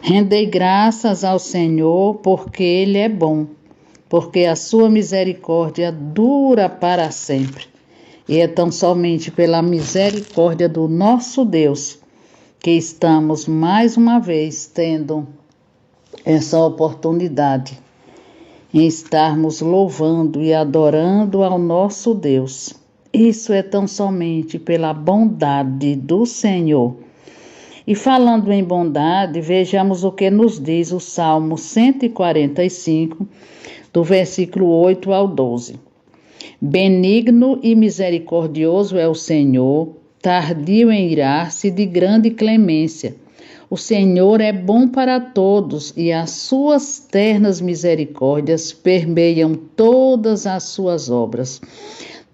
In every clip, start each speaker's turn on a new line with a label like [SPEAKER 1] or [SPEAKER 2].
[SPEAKER 1] Rendei graças ao Senhor, porque Ele é bom, porque a sua misericórdia dura para sempre. E é tão somente pela misericórdia do nosso Deus que estamos mais uma vez tendo essa oportunidade em estarmos louvando e adorando ao nosso Deus. Isso é tão somente pela bondade do Senhor. E falando em bondade, vejamos o que nos diz o Salmo 145, do versículo 8 ao 12. Benigno e misericordioso é o Senhor, tardio em irar-se, de grande clemência. O Senhor é bom para todos e as suas ternas misericórdias permeiam todas as suas obras.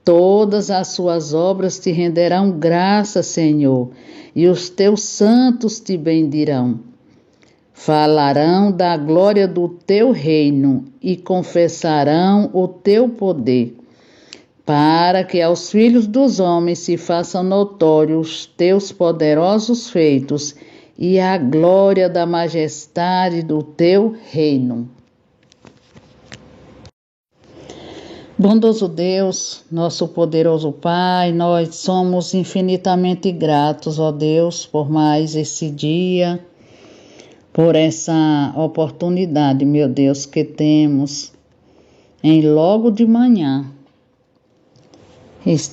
[SPEAKER 1] Todas as suas obras te renderão graça, Senhor, e os teus santos te bendirão. Falarão da glória do teu reino e confessarão o teu poder, para que aos filhos dos homens se façam notórios os teus poderosos feitos e a glória da majestade do teu reino. Bondoso Deus, nosso poderoso Pai, nós somos infinitamente gratos, ó Deus, por mais esse dia, por essa oportunidade, meu Deus, que temos em logo de manhã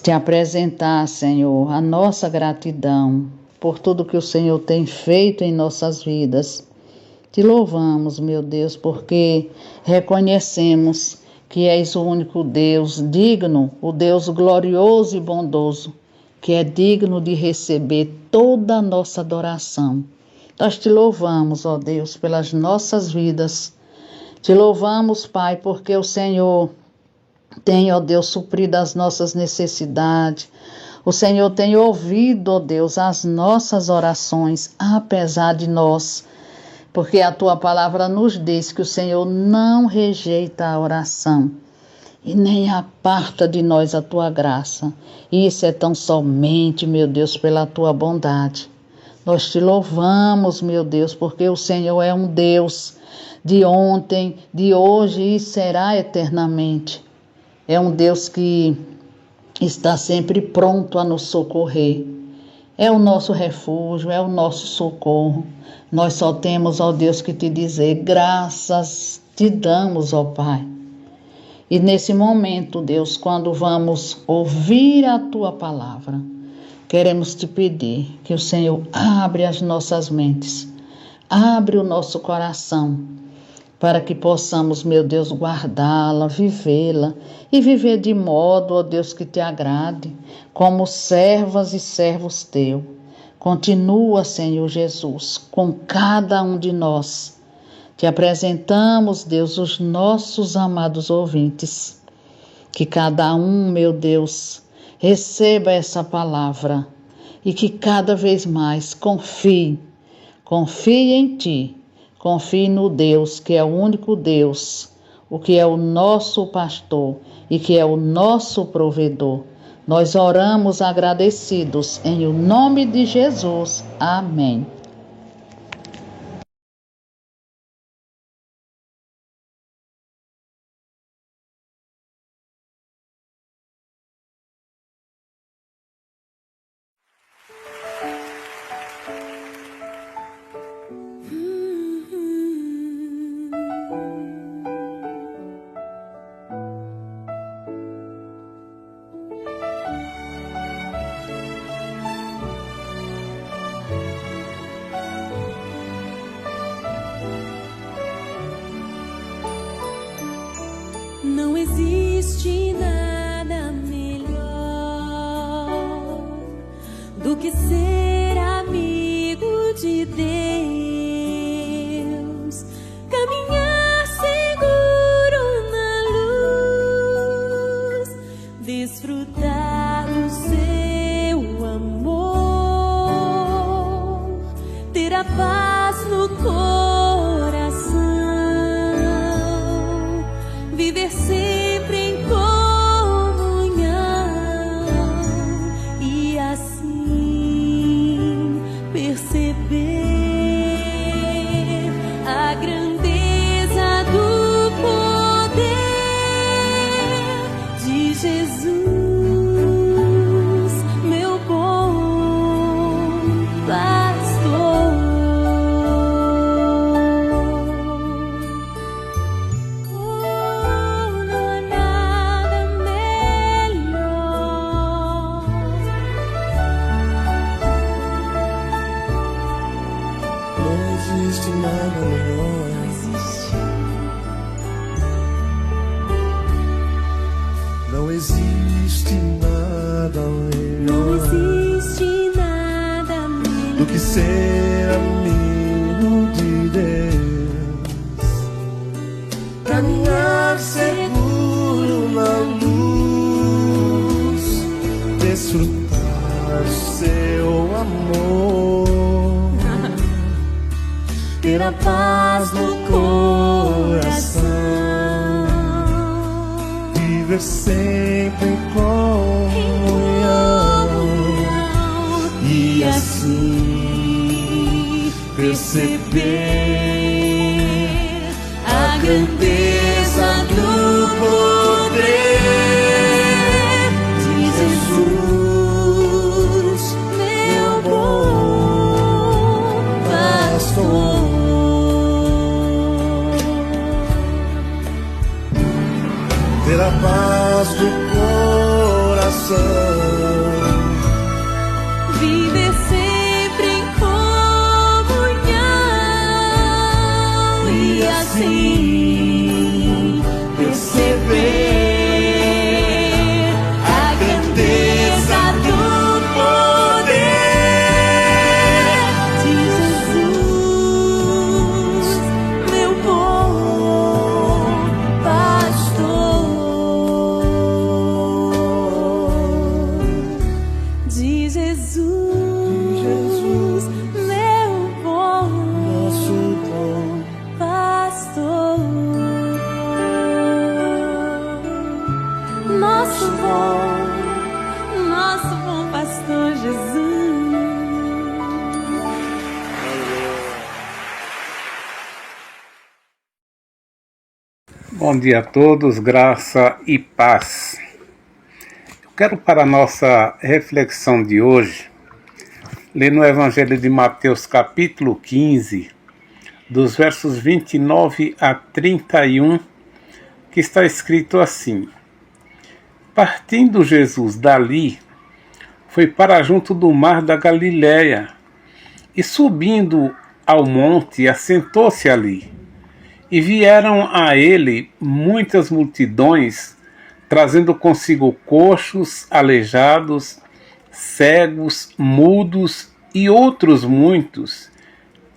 [SPEAKER 1] te apresentar, Senhor, a nossa gratidão por tudo que o Senhor tem feito em nossas vidas. Te louvamos, meu Deus, porque reconhecemos que és o único Deus digno, o Deus glorioso e bondoso, que é digno de receber toda a nossa adoração. Nós te louvamos, ó Deus, pelas nossas vidas. Te louvamos, Pai, porque o Senhor tem, ó Deus, suprido as nossas necessidades. O Senhor tem ouvido, ó Deus, as nossas orações, apesar de nós. Porque a tua palavra nos diz que o Senhor não rejeita a oração e nem aparta de nós a tua graça. E isso é tão somente, meu Deus, pela tua bondade. Nós te louvamos, meu Deus, porque o Senhor é um Deus de ontem, de hoje e será eternamente. É um Deus que está sempre pronto a nos socorrer. É o nosso refúgio, é o nosso socorro. Nós só temos, ó Deus, que te dizer, graças te damos, ó Pai. E nesse momento, Deus, quando vamos ouvir a tua palavra, queremos te pedir que o Senhor abre as nossas mentes, abre o nosso coração, para que possamos, meu Deus, guardá-la, vivê-la e viver de modo, ó Deus, que te agrade, como servas e servos teu. Continua, Senhor Jesus, com cada um de nós. Te apresentamos, Deus, os nossos amados ouvintes. Que cada um, meu Deus, receba essa palavra e que cada vez mais confie em ti. Confie no Deus, que é o único Deus, o que é o nosso pastor e que é o nosso provedor. Nós oramos agradecidos em o nome de Jesus. Amém.
[SPEAKER 2] desfrutar do seu amor, ter a paz no coração, viver sempre em comunhão e assim perceber a grandeza do poder de Jesus, meu bom pastor. Oh, não há nada melhor.
[SPEAKER 3] Não existe nada melhor.
[SPEAKER 2] Não existe.
[SPEAKER 3] Não existe nada
[SPEAKER 2] Não existe nada
[SPEAKER 3] melhor
[SPEAKER 2] melhor
[SPEAKER 3] do que ser amigo de Deus, caminhar seguro na luz, desfrutar seu amor, ter a paz no coração, viver sempre em comunhão e assim perceber a grandeza do poder de Jesus, meu bom pastor. Ter a paz do coração,
[SPEAKER 2] viver sempre em comunhão e assim perceber a grandeza do poder de Jesus, meu bom pastor. De Jesus, meu bom
[SPEAKER 3] nosso bom
[SPEAKER 2] pastor, nosso bom pastor Jesus.
[SPEAKER 4] Bom dia a todos, graça e paz. Eu quero, para a nossa reflexão de hoje, ler no Evangelho de Mateus, capítulo 15, dos versos 29 a 31, que está escrito assim: Partindo Jesus dali, foi para junto do mar da Galiléia, e subindo ao monte, assentou-se ali. E vieram a ele muitas multidões, trazendo consigo coxos, aleijados, cegos, mudos e outros muitos,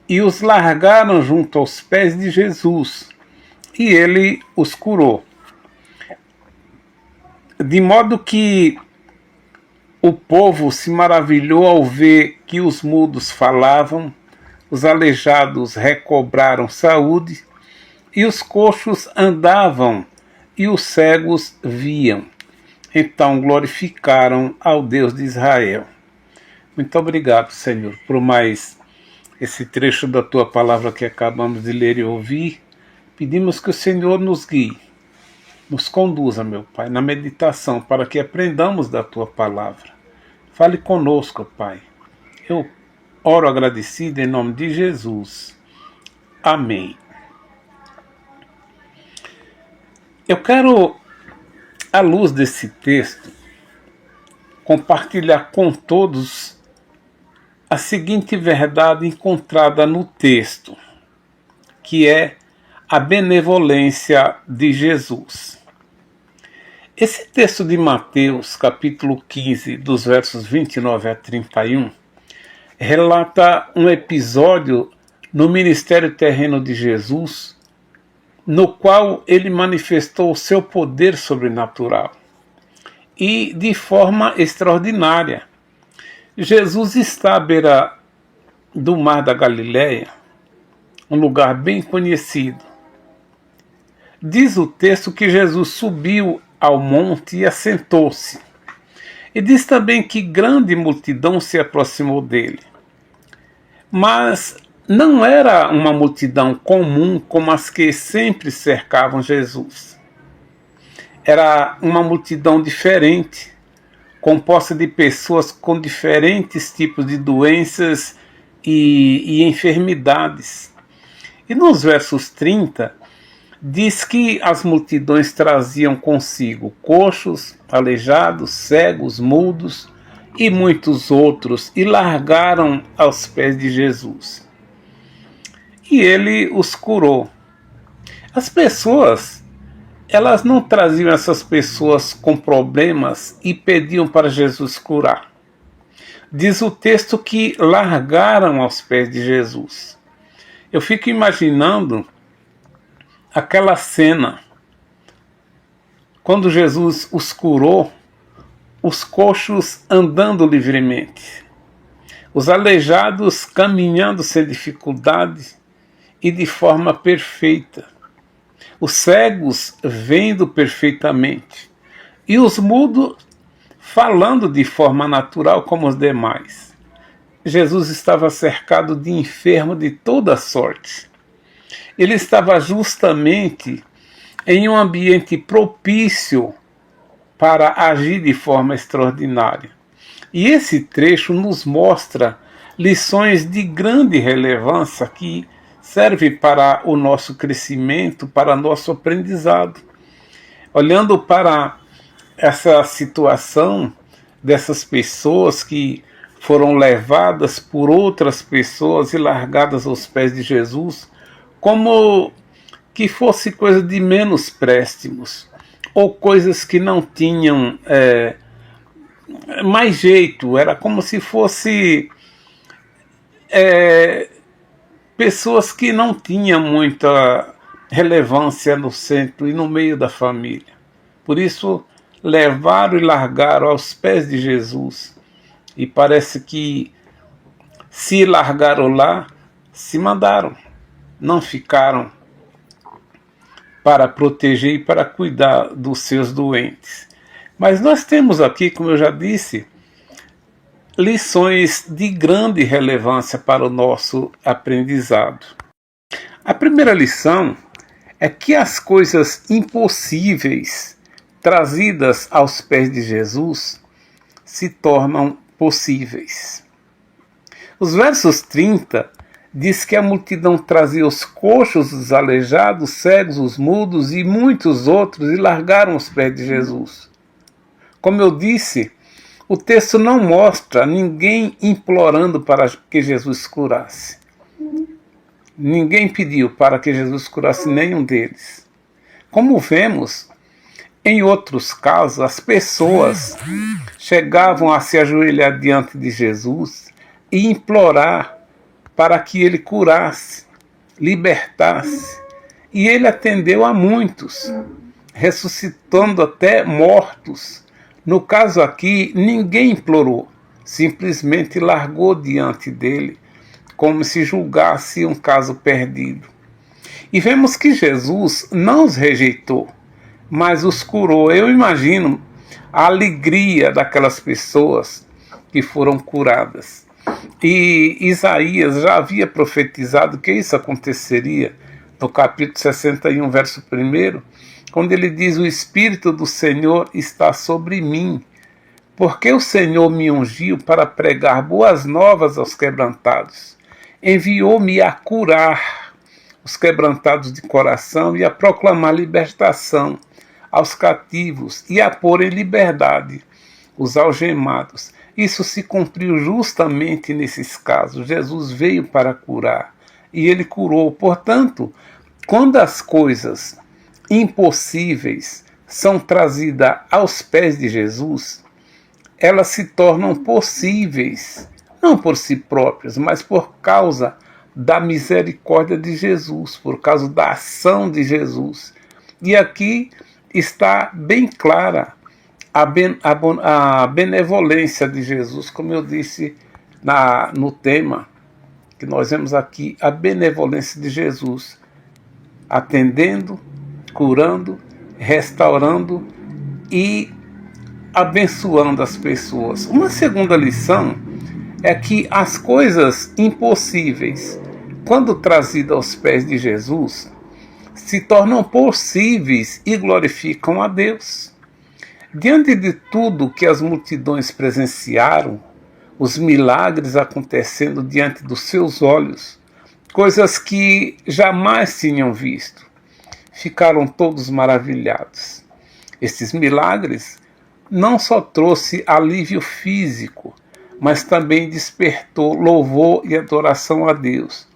[SPEAKER 4] e os largaram junto aos pés de Jesus, e ele os curou. De modo que o povo se maravilhou ao ver que os mudos falavam, os aleijados recobraram saúde, e os coxos andavam, e os cegos viam. Então glorificaram ao Deus de Israel. Muito obrigado, Senhor, por mais esse trecho da Tua palavra que acabamos de ler e ouvir. Pedimos que o Senhor nos guie, nos conduza, meu Pai, na meditação, para que aprendamos da Tua palavra. Fale conosco, Pai. Eu oro agradecido em nome de Jesus. Amém. Eu quero, à luz desse texto, compartilhar com todos a seguinte verdade encontrada no texto, que é a benevolência de Jesus. Esse texto de Mateus, capítulo 15, dos versos 29 a 31, relata um episódio no ministério terreno de Jesus, no qual ele manifestou o seu poder sobrenatural. e de forma extraordinária. Jesus está à beira do mar da Galileia, um lugar bem conhecido. Diz o texto que Jesus subiu ao monte e assentou-se. E diz também que grande multidão se aproximou dele. Mas não era uma multidão comum como as que sempre cercavam Jesus. Era uma multidão diferente, composta de pessoas com diferentes tipos de doenças e enfermidades. E nos versos 30, diz que as multidões traziam consigo coxos, aleijados, cegos, mudos e muitos outros, e largaram aos pés de Jesus. E ele os curou. As pessoas, elas não traziam essas pessoas com problemas e pediam para Jesus curar. Diz o texto que largaram aos pés de Jesus. Eu fico imaginando aquela cena, quando Jesus os curou, os coxos andando livremente, os aleijados caminhando sem dificuldade e de forma perfeita, os cegos vendo perfeitamente e os mudos falando de forma natural como os demais. Jesus estava cercado de enfermos de toda sorte. Ele estava justamente em um ambiente propício para agir de forma extraordinária. E esse trecho nos mostra lições de grande relevância que servem para o nosso crescimento, para nosso aprendizado. Olhando para essa situação dessas pessoas que foram levadas por outras pessoas e largadas aos pés de Jesus, como que fosse coisa de menos préstimos, ou coisas que não tinham mais jeito, era como se fosse pessoas que não tinham muita relevância no centro e no meio da família. Por isso, levaram e largaram aos pés de Jesus. E parece que se largaram lá, se mandaram. Não ficaram para proteger e para cuidar dos seus doentes. Mas nós temos aqui, como eu já disse, lições de grande relevância para o nosso aprendizado. A primeira lição é que as coisas impossíveis trazidas aos pés de Jesus se tornam possíveis. Os versos 30 diz que a multidão trazia os coxos, os aleijados, os cegos, os mudos e muitos outros e largaram os pés de Jesus. Como eu disse, o texto não mostra ninguém implorando para que Jesus curasse. Ninguém pediu para que Jesus curasse nenhum deles. Como vemos, em outros casos, as pessoas chegavam a se ajoelhar diante de Jesus e implorar para que ele curasse, libertasse. E ele atendeu a muitos, ressuscitando até mortos. No caso aqui, ninguém implorou, simplesmente largou diante dele, como se julgasse um caso perdido. E vemos que Jesus não os rejeitou, mas os curou. Eu imagino a alegria daquelas pessoas que foram curadas. E Isaías já havia profetizado que isso aconteceria no capítulo 61, verso 1, quando ele diz: o Espírito do Senhor está sobre mim, porque o Senhor me ungiu para pregar boas novas aos quebrantados. Enviou-me a curar os quebrantados de coração e a proclamar libertação aos cativos e a pôr em liberdade os algemados. Isso se cumpriu justamente nesses casos. Jesus veio para curar e ele curou. Portanto, quando as coisas impossíveis são trazidas aos pés de Jesus, elas se tornam possíveis, não por si próprias, mas por causa da misericórdia de Jesus, por causa da ação de Jesus. E aqui está bem clara a benevolência de Jesus, como eu disse no tema que nós vemos aqui, a benevolência de Jesus, atendendo, curando, restaurando e abençoando as pessoas. Uma segunda lição é que as coisas impossíveis, quando trazidas aos pés de Jesus, se tornam possíveis e glorificam a Deus. Diante de tudo que as multidões presenciaram, os milagres acontecendo diante dos seus olhos, coisas que jamais tinham visto, ficaram todos maravilhados. Esses milagres não só trouxe alívio físico, mas também despertou louvor e adoração a Deus.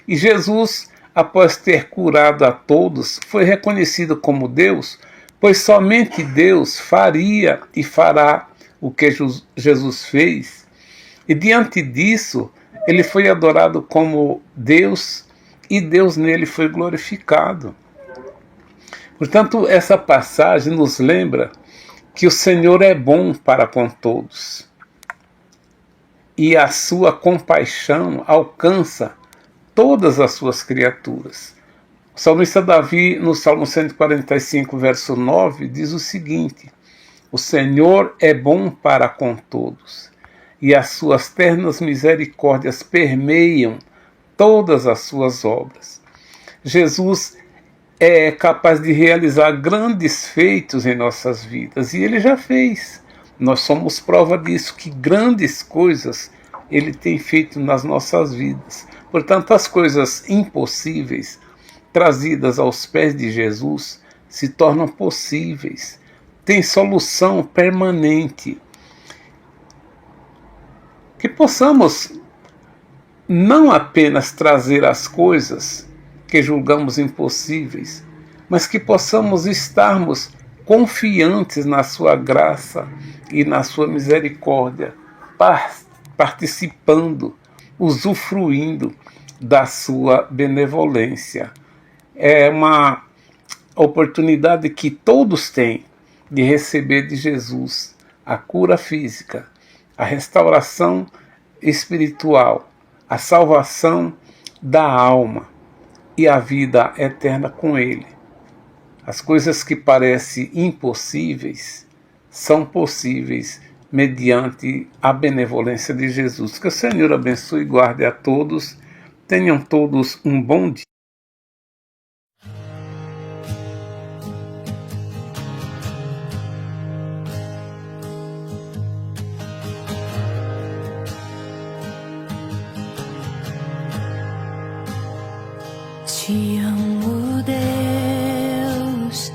[SPEAKER 4] E Jesus, após ter curado a todos, foi reconhecido como Deus, pois somente Deus faria e fará o que Jesus fez. E diante disso, ele foi adorado como Deus e Deus nele foi glorificado. Portanto, essa passagem nos lembra que o Senhor é bom para com todos e a sua compaixão alcança todas as suas criaturas. O salmista Davi, no Salmo 145, verso 9, diz o seguinte: o Senhor é bom para com todos, e as suas ternas misericórdias permeiam todas as suas obras. Jesus é capaz de realizar grandes feitos em nossas vidas, e ele já fez. Nós somos prova disso, que grandes coisas ele tem feito nas nossas vidas. Portanto, as coisas impossíveis trazidas aos pés de Jesus se tornam possíveis, tem solução permanente. Que possamos não apenas trazer as coisas que julgamos impossíveis, mas que possamos estarmos confiantes na sua graça e na sua misericórdia, participando, usufruindo da sua benevolência. É uma oportunidade que todos têm de receber de Jesus a cura física, a restauração espiritual, a salvação da alma e a vida eterna com Ele. As coisas que parecem impossíveis são possíveis mediante a benevolência de Jesus. Que o Senhor abençoe e guarde a todos. Tenham todos um bom dia.
[SPEAKER 2] Te amo, Deus,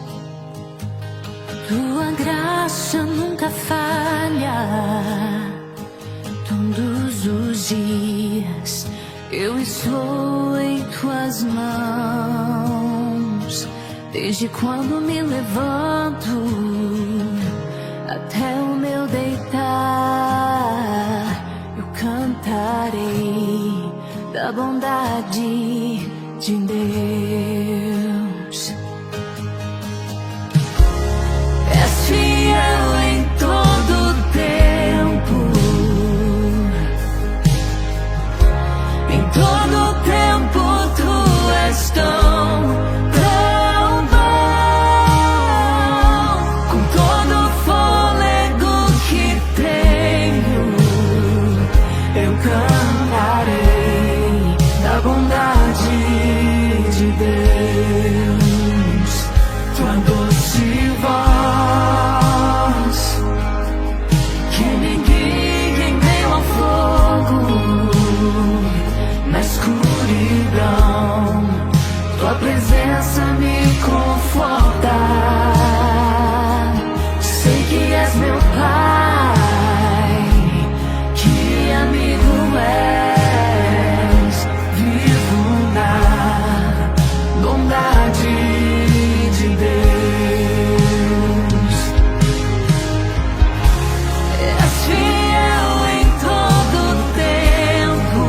[SPEAKER 2] tua graça nunca falha. Todos os dias eu estou em tuas mãos, desde quando me levanto até o meu deitar. Eu cantarei da bondade de Deus. És fiel em todo tempo, em todo tempo tu és tão bom. Com todo o fôlego que tenho, eu cantarei da bondade de Deus. Tua doce voz que me guia em meio ao fogo, na escuridão, tua presença me conforta. Sei que és meu Pai, que amigo és, vivo na bondade de Deus. És fiel em todo tempo,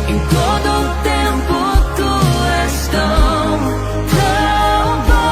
[SPEAKER 2] em todo tempo tu és tão bom.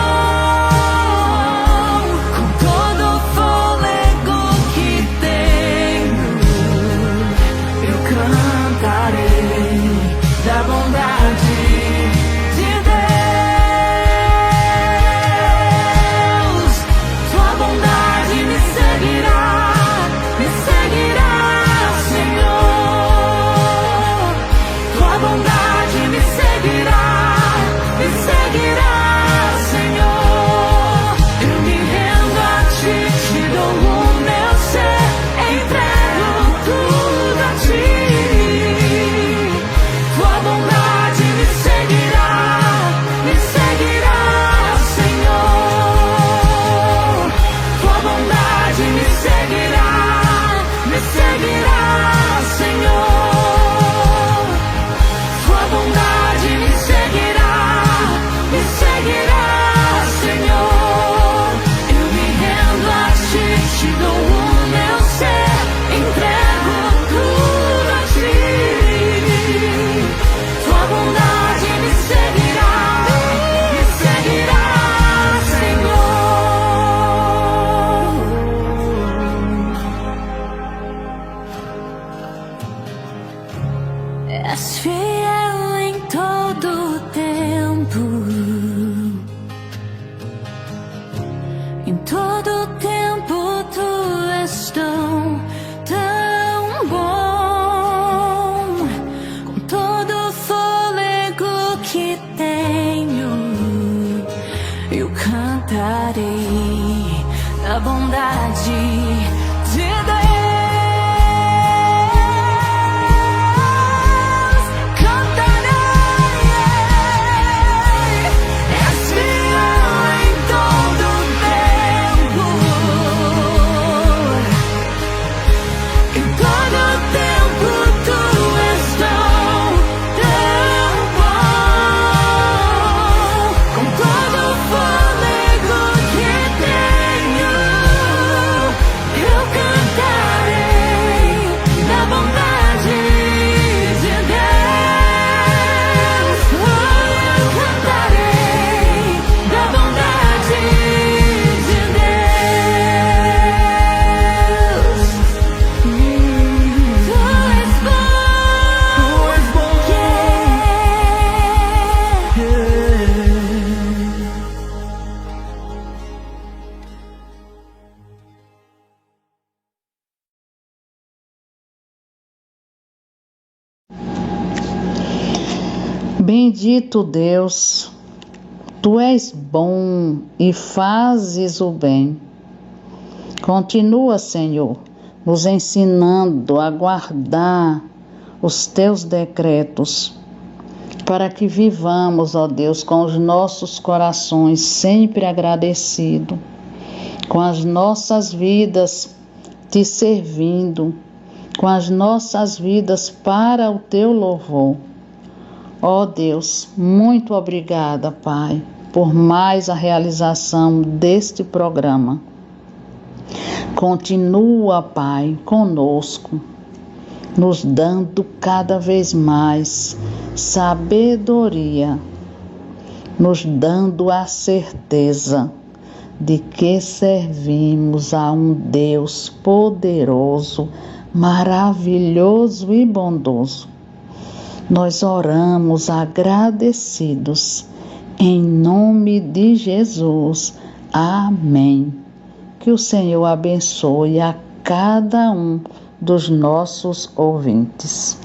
[SPEAKER 2] Em todo tempo tu és tão bom. Com todo o fôlego que tenho, eu cantarei da bondade de Deus.
[SPEAKER 1] Bendito Deus, Tu és bom e fazes o bem. Continua, Senhor, nos ensinando a guardar os Teus decretos, para que vivamos, ó Deus, com os nossos corações sempre agradecidos, com as nossas vidas Te servindo, com as nossas vidas para o Teu louvor. Ó Deus, muito obrigada, Pai, por mais a realização deste programa. Continua, Pai, conosco, nos dando cada vez mais sabedoria, nos dando a certeza de que servimos a um Deus poderoso, maravilhoso e bondoso. Nós oramos agradecidos, em nome de Jesus. Amém. Que o Senhor abençoe a cada um dos nossos ouvintes.